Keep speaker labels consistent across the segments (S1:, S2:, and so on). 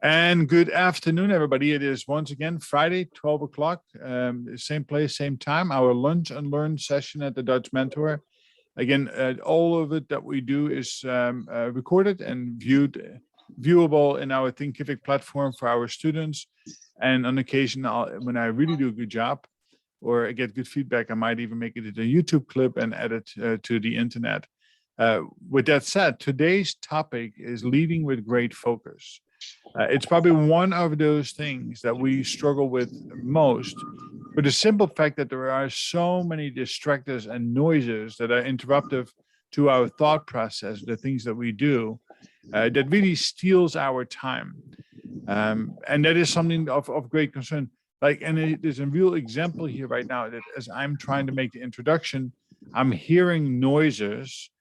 S1: And good afternoon, everybody. It is once again Friday, 12 o'clock, same place, same time, our lunch and learn session at the Dutch Mentor. Again, all of it that we do is recorded and viewable in our Thinkific platform for our students. And on occasion, when I really do a good job or I get good feedback, I might even make it into a YouTube clip and add it to the internet. With that said, today's topic is leading with great focus. It's probably one of those things that we struggle with most, for the simple fact that there are so many distractors and noises that are interruptive to our thought process, the things that we do, that really steals our time. And that is something of great concern. There's a real example here right now that as I'm trying to make the introduction, I'm hearing noises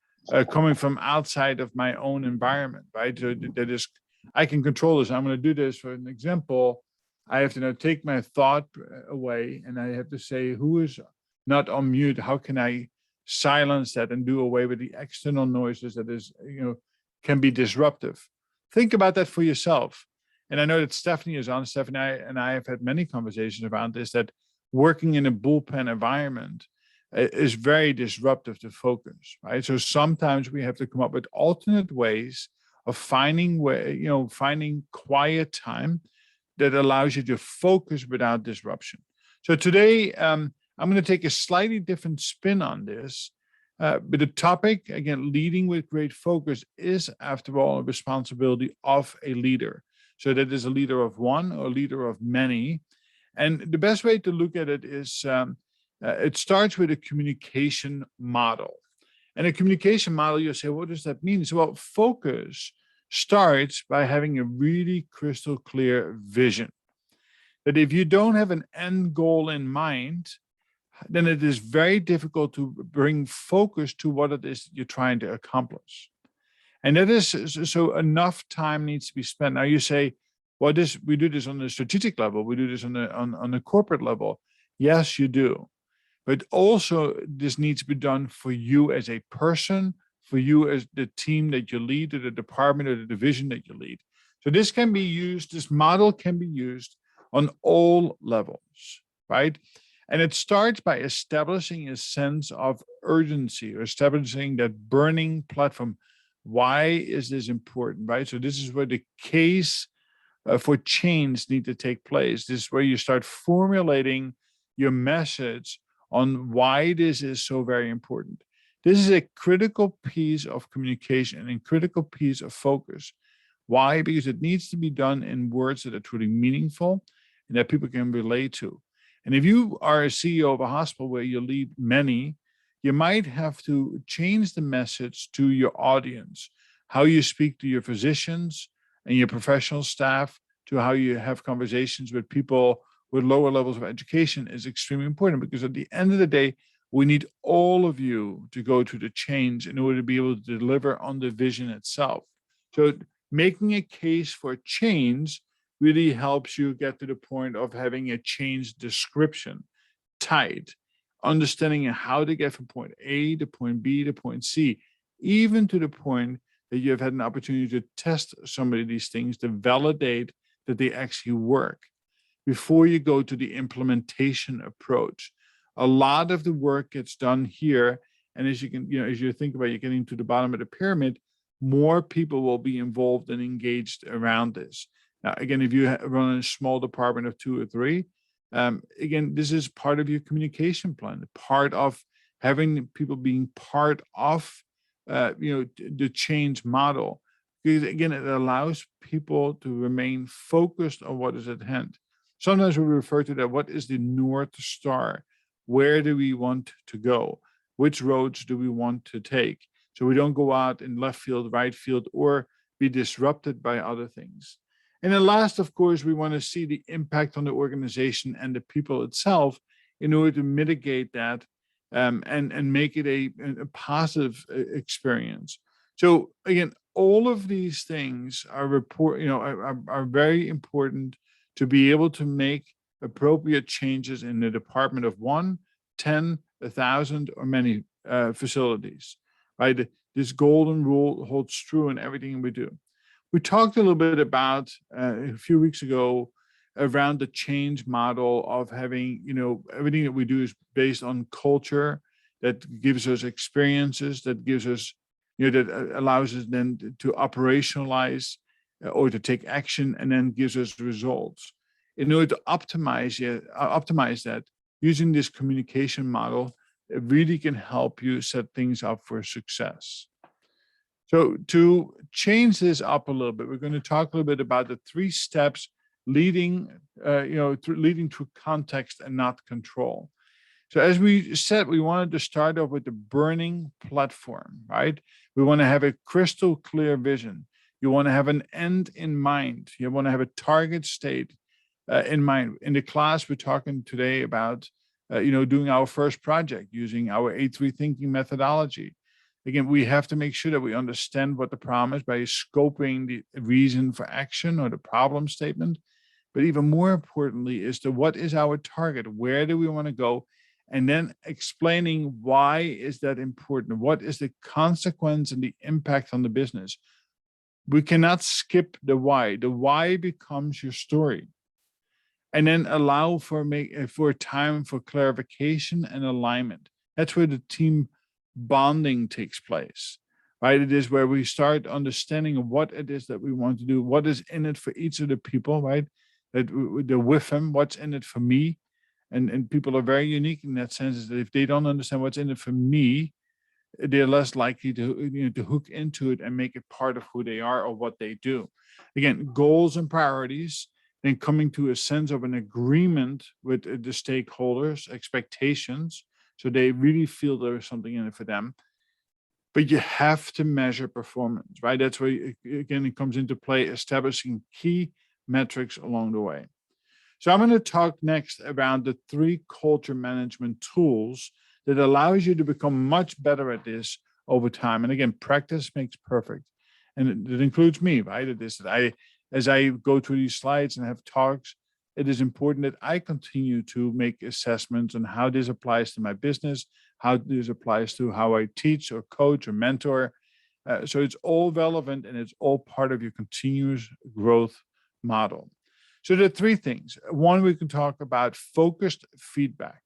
S1: coming from outside of my own environment, right? So that is, I can control this. I'm going to do this for an example. I have to now take my thought away and I have to say, who is not on mute? How can I silence that and do away with the external noises that is, can be disruptive? Think about that for yourself. And I know that Stephanie is on. Stephanie and I have had many conversations around this, that working in a bullpen environment is very disruptive to focus, right? So sometimes we have to come up with alternate ways of finding quiet time that allows you to focus without disruption. So today, I'm going to take a slightly different spin on this. But the topic, again, leading with great focus is, after all, a responsibility of a leader. So that is a leader of one or a leader of many. And the best way to look at it is it starts with a communication model. And a communication model, you say, what does that mean? So, well, focus starts by having a really crystal clear vision. That if you don't have an end goal in mind, then it is very difficult to bring focus to what it is you're trying to accomplish. And that is, so enough time needs to be spent. Now you say, well, we do this on the strategic level, we do this on the corporate level. Yes, you do. But also this needs to be done for you as a person, for you as the team that you lead, or the department or the division that you lead. So this model can be used on all levels, right? And it starts by establishing a sense of urgency, or establishing that burning platform. Why is this important, right? So this is where the case for change need to take place. This is where you start formulating your message on why this is so very important. This is a critical piece of communication and a critical piece of focus. Why? Because it needs to be done in words that are truly meaningful and that people can relate to. And if you are a CEO of a hospital where you lead many, you might have to change the message to your audience, how you speak to your physicians and your professional staff, to how you have conversations with people with lower levels of education is extremely important, because at the end of the day, we need all of you to go to the change in order to be able to deliver on the vision itself. So making a case for change really helps you get to the point of having a change description tight, understanding how to get from point A to point B to point C, even to the point that you have had an opportunity to test some of these things to validate that they actually work before you go to the implementation approach. A lot of the work gets done here. And as you think about, you're getting to the bottom of the pyramid, more people will be involved and engaged around this. Now, again, if you run a small department of 2 or 3, again, this is part of your communication plan, part of having people being part of, the change model. Because again, it allows people to remain focused on what is at hand. Sometimes we refer to that, what is the North Star? Where do we want to go? Which roads do we want to take? So we don't go out in left field, right field, or be disrupted by other things. And then last, of course, we want to see the impact on the organization and the people itself in order to mitigate that and make it a positive experience. So again, all of these things are very important to be able to make appropriate changes in the department of 1, 10, 1,000, or many facilities, right? This golden rule holds true in everything we do. We talked a little bit about a few weeks ago around the change model of having, everything that we do is based on culture that gives us experiences, that gives us, that allows us then to operationalize or to take action and then gives us results. In order to optimize that, using this communication model, it really can help you set things up for success. So to change this up a little bit, we're going to talk a little bit about the 3 steps leading, leading to context and not control. So as we said, we wanted to start off with the burning platform, right? We want to have a crystal clear vision. You want to have an end in mind. You want to have a target state in mind. In the class, we're talking today about, doing our first project using our A3 thinking methodology. Again, we have to make sure that we understand what the problem is by scoping the reason for action or the problem statement. But even more importantly is what is our target? Where do we want to go? And then explaining why is that important? What is the consequence and the impact on the business? We cannot skip the why. The why becomes your story. And then allow for time for clarification and alignment. That's where the team bonding takes place, right? It is where we start understanding what it is that we want to do, what is in it for each of the people, right? That the with them, what's in it for me, and people are very unique in that sense. Is that if they don't understand what's in it for me, they're less likely to hook into it and make it part of who they are or what they do. Again, goals and priorities, then coming to a sense of an agreement with the stakeholders, expectations, so they really feel there is something in it for them. But you have to measure performance, right? That's where, again, it comes into play, establishing key metrics along the way. So I'm going to talk next about the 3 culture management tools that allows you to become much better at this over time. And again, practice makes perfect. And it includes me, right? It is that as I go through these slides and have talks, it is important that I continue to make assessments on how this applies to my business, how this applies to how I teach or coach or mentor. So it's all relevant and it's all part of your continuous growth model. So there are 3 things. One, we can talk about focused feedback.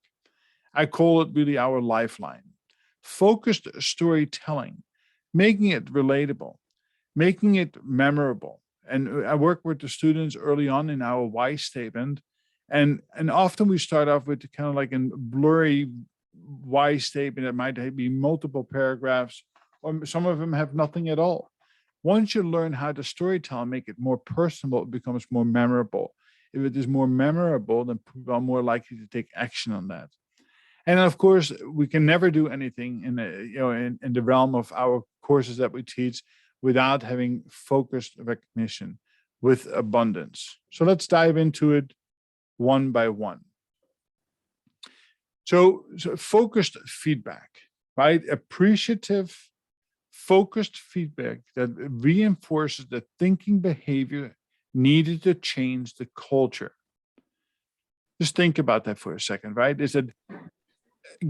S1: I call it really our lifeline. Focused storytelling, making it relatable, making it memorable. And I work with the students early on in our why statement. And often we start off with kind of like a blurry why statement that might be multiple paragraphs, or some of them have nothing at all. Once you learn how to storytell and make it more personal, it becomes more memorable. If it is more memorable, then people are more likely to take action on that. And of course, we can never do anything in the realm of our courses that we teach without having focused recognition with abundance. So let's dive into it one by one. So focused feedback, right? Appreciative, focused feedback that reinforces the thinking behavior needed to change the culture. Just think about that for a second, right? Is that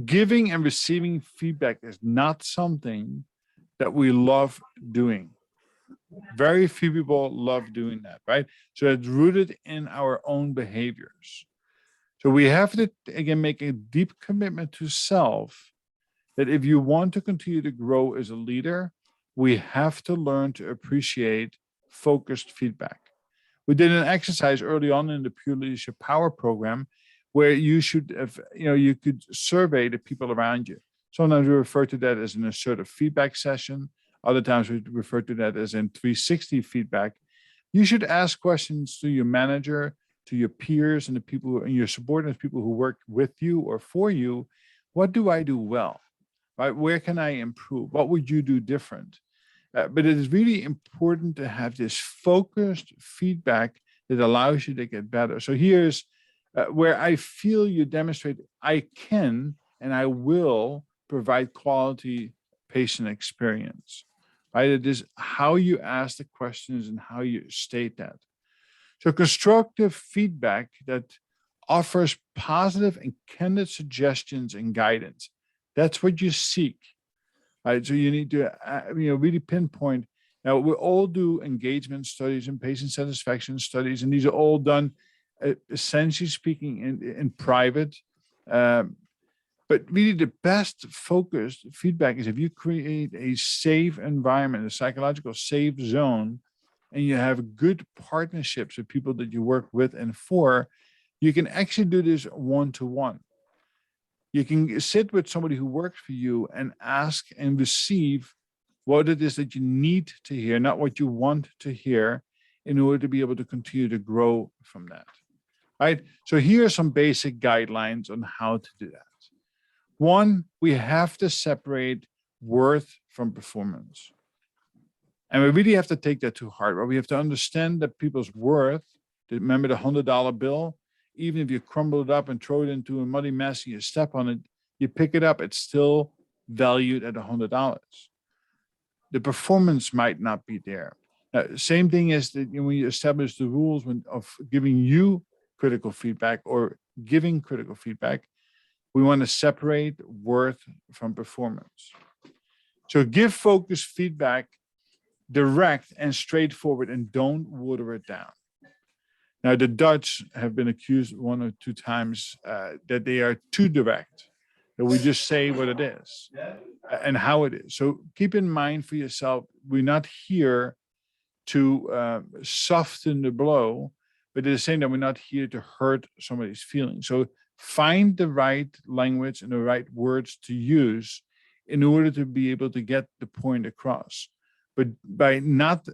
S1: giving and receiving feedback is not something that we love doing. Very few people love doing that, right? So it's rooted in our own behaviors. So we have to, again, make a deep commitment to self that if you want to continue to grow as a leader, we have to learn to appreciate focused feedback. We did an exercise early on in the Pure Leadership Power program where you should have, you could survey the people around you. Sometimes we refer to that as an assertive feedback session. Other times we refer to that as in 360 feedback. You should ask questions to your manager, to your peers and the people and your subordinates, people who work with you or for you. What do I do well? Right? Where can I improve? What would you do different? But it is really important to have this focused feedback that allows you to get better. So here's where I feel you demonstrate I can and I will provide quality patient experience. Right? It is how you ask the questions and how you state that. So constructive feedback that offers positive and candid suggestions and guidance. That's what you seek. Right? So you need to really pinpoint, Now, we all do engagement studies and patient satisfaction studies, and these are all done, essentially speaking, in private. But really, the best focused feedback is if you create a safe environment, a psychological safe zone, and you have good partnerships with people that you work with and for, you can actually do this one-to-one. You can sit with somebody who works for you and ask and receive what it is that you need to hear, not what you want to hear, in order to be able to continue to grow from that. Right? So here are some basic guidelines on how to do that. One, we have to separate worth from performance. And we really have to take that to heart. Right? We have to understand that people's worth, remember the $100 bill, even if you crumble it up and throw it into a muddy mess and you step on it, you pick it up, it's still valued at $100. The performance might not be there. Same thing as that when you establish the rules of giving you critical feedback or giving critical feedback, we want to separate worth from performance. So give focused feedback, direct and straightforward, and don't water it down. Now, the Dutch have been accused 1 or 2 times that they are too direct, that we just say what it is and how it is. So keep in mind for yourself, we're not here to soften the blow, but at the same time, we're not here to hurt somebody's feelings. So find the right language and the right words to use in order to be able to get the point across. But by not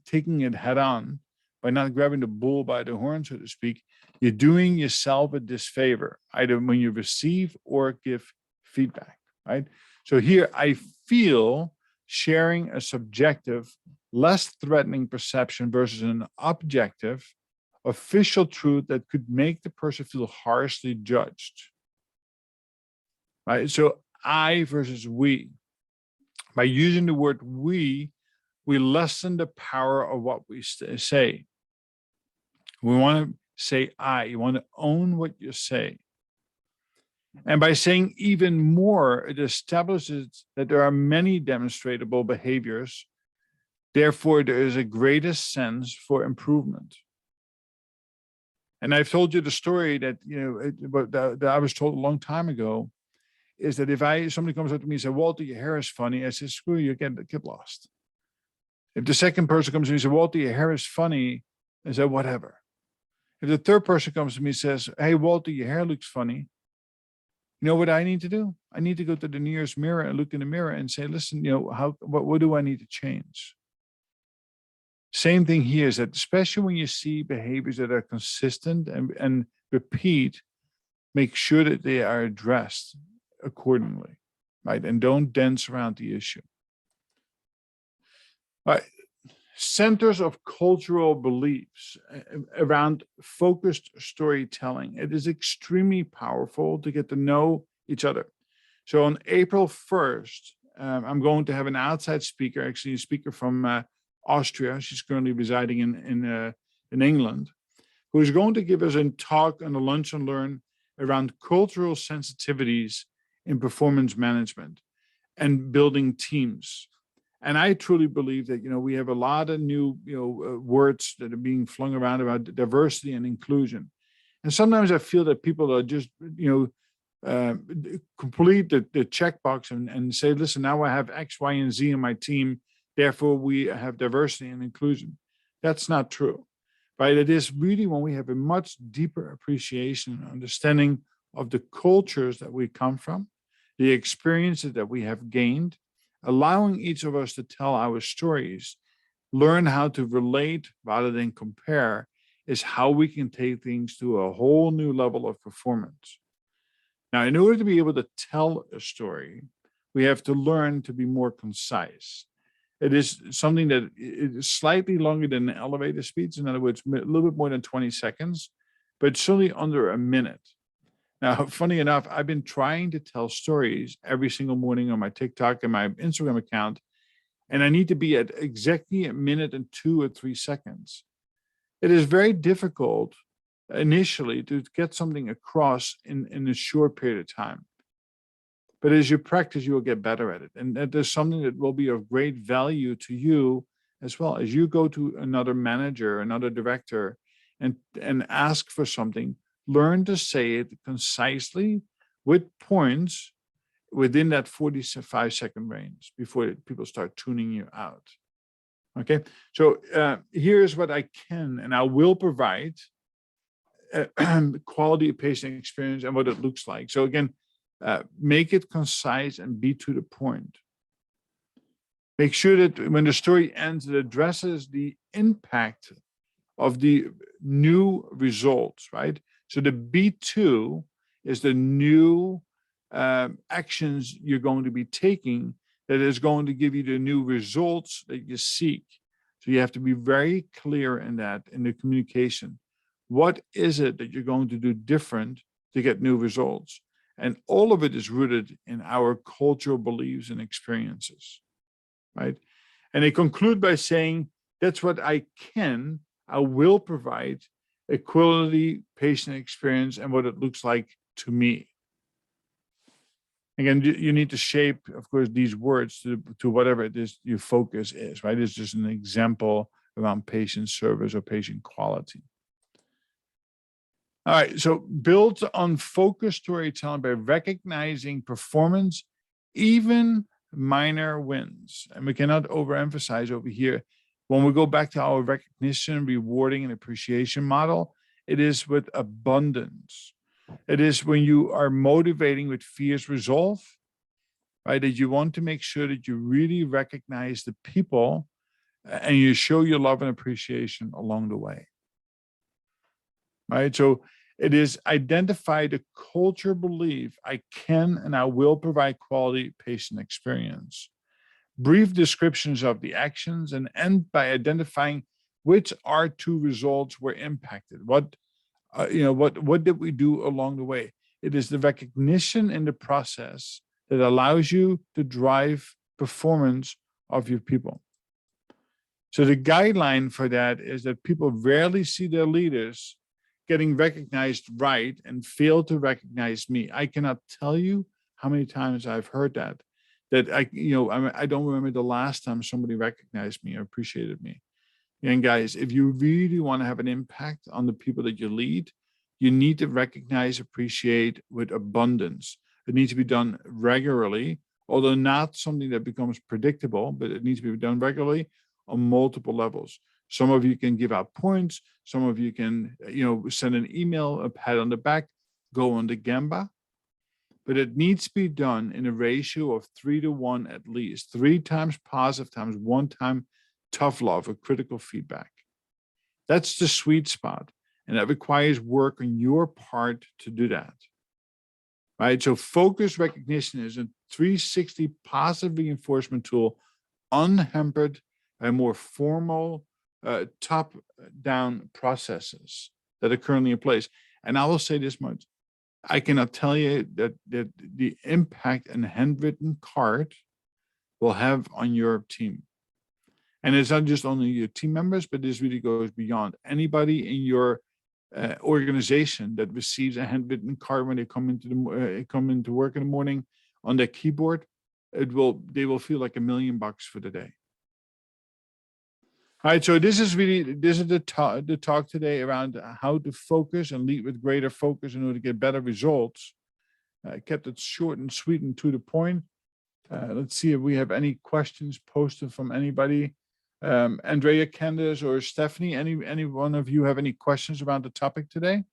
S1: taking it head on, by not grabbing the bull by the horn, so to speak, you're doing yourself a disfavor, either when you receive or give feedback, right? So here, I feel sharing a subjective, less threatening perception versus an objective, official truth that could make the person feel harshly judged, right? So I versus we. By using the word we lessen the power of what we say. We want to say I. You want to own what you say. And by saying even more, it establishes that there are many demonstrable behaviors. Therefore, there is a greater sense for improvement. And I've told you the story that, that I was told a long time ago, is that if somebody comes up to me and says, Walter, your hair is funny, I say, screw you, get lost. If the second person comes to me and says, Walter, your hair is funny, I say, whatever. If the third person comes to me and says, hey, Walter, your hair looks funny, you know what I need to do? I need to go to the nearest mirror and look in the mirror and say, listen, what do I need to change? Same thing here is that especially when you see behaviors that are consistent and repeat, make sure that they are addressed accordingly, right? And don't dance around the issue. All right. Centers of cultural beliefs around focused storytelling. It is extremely powerful to get to know each other. So on April 1st, I'm going to have an outside speaker, actually a speaker from Austria. She's currently residing in England, who is going to give us a talk on the Lunch and Learn around cultural sensitivities in performance management and building teams. And I truly believe that, we have a lot of new, words that are being flung around about diversity and inclusion. And sometimes I feel that people are just, complete the checkbox and say, listen, now I have X, Y, and Z in my team. Therefore, we have diversity and inclusion. That's not true, right? It is really when we have a much deeper appreciation and understanding of the cultures that we come from, the experiences that we have gained, allowing each of us to tell our stories, learn how to relate rather than compare, is how we can take things to a whole new level of performance. Now, in order to be able to tell a story, we have to learn to be more concise. It is something that is slightly longer than elevator speeds. In other words, a little bit more than 20 seconds, but certainly under a minute. Now, funny enough, I've been trying to tell stories every single morning on my TikTok and my Instagram account, and I need to be at exactly a minute and 2 or 3 seconds. It is very difficult initially to get something across in a short period of time. But as you practice, you will get better at it. And that is something that will be of great value to you as well. As you go to another manager, another director, and ask for something, learn to say it concisely with points within that 45-second range before people start tuning you out. Okay, so here's what I can and I will provide: quality of patient experience and what it looks like. So again, make it concise and be to the point. Make sure that when the story ends, it addresses the impact of the new results, right? So the B2 is the new actions you're going to be taking that is going to give you the new results that you seek. So you have to be very clear in that, in the communication. What is it that you're going to do different to get new results? And all of it is rooted in our cultural beliefs and experiences, right? And they conclude by saying, that's what I will provide a quality patient experience and what it looks like to me. Again, you need to shape, of course, these words to whatever it is your focus is, right? It's just an example around patient service or patient quality. All right, so build on focused storytelling by recognizing performance, even minor wins. And we cannot overemphasize over here. When we go back to our recognition, rewarding, and appreciation model, it is with abundance. It is when you are motivating with fierce resolve, right? That you want to make sure that you really recognize the people and you show your love and appreciation along the way, right? So it is identify the culture belief, I can and I will provide quality patient experience. Brief descriptions of the actions and end by identifying which R2 results were impacted. What did we do along the way? It is the recognition in the process that allows you to drive performance of your people. So the guideline for that is that people rarely see their leaders getting recognized right and fail to recognize me. I cannot tell you how many times I've heard that I don't remember the last time somebody recognized me or appreciated me. And guys, if you really want to have an impact on the people that you lead, you need to recognize, appreciate with abundance. It needs to be done regularly, although not something that becomes predictable, but it needs to be done regularly on multiple levels. Some of you can give out points. Some of you can, send an email, a pat on the back, go on the Gamba. But it needs to be done in a ratio of 3 to 1 at least. 3 times positive times 1 time tough love or critical feedback. That's the sweet spot. And that requires work on your part to do that. Right? So focus recognition is a 360 positive reinforcement tool, unhampered by more formal top-down processes that are currently in place. And I will say this much. I cannot tell you that the impact a handwritten card will have on your team. And it's not just only your team members, but this really goes beyond. Anybody in your organization that receives a handwritten card when they come into work in the morning on their keyboard, they will feel like $1 million for the day. All right, so this is the talk today around how to focus and lead with greater focus in order to get better results. I kept it short and sweet and to the point. Let's see if we have any questions posted from anybody. Andrea, Candace, or Stephanie, any one of you have any questions around the topic today?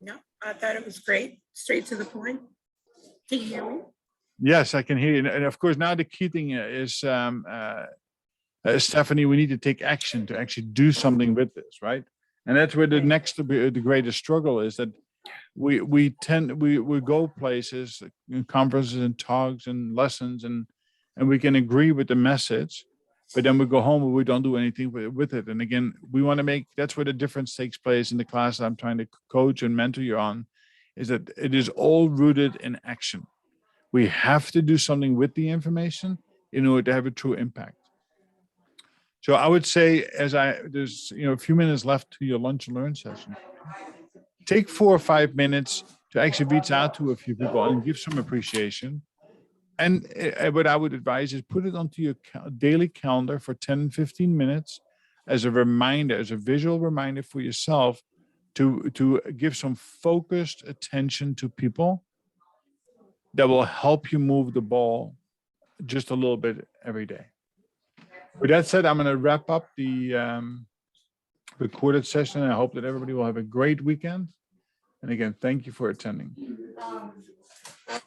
S2: No, I thought it was great. Straight to the point. Can you hear me?
S1: Yes, I can hear you. And of course, now the key thing is, Stephanie, we need to take action to actually do something with this, right? And that's where the greatest struggle is, that we go places, conferences and talks and lessons, and we can agree with the message, but then we go home and we don't do anything with it. And again, we want to that's where the difference takes place in the class that I'm trying to coach and mentor you on, is that it is all rooted in action. We have to do something with the information in order to have a true impact. So I would say, there's a few minutes left to your lunch and learn session, take 4 or 5 minutes to actually reach out to a few people and give some appreciation. And what I would advise is put it onto your daily calendar for 10, 15 minutes as a reminder, as a visual reminder for yourself to give some focused attention to people that will help you move the ball just a little bit every day. With that said, I'm going to wrap up the recorded session. I hope that everybody will have a great weekend. And again, thank you for attending.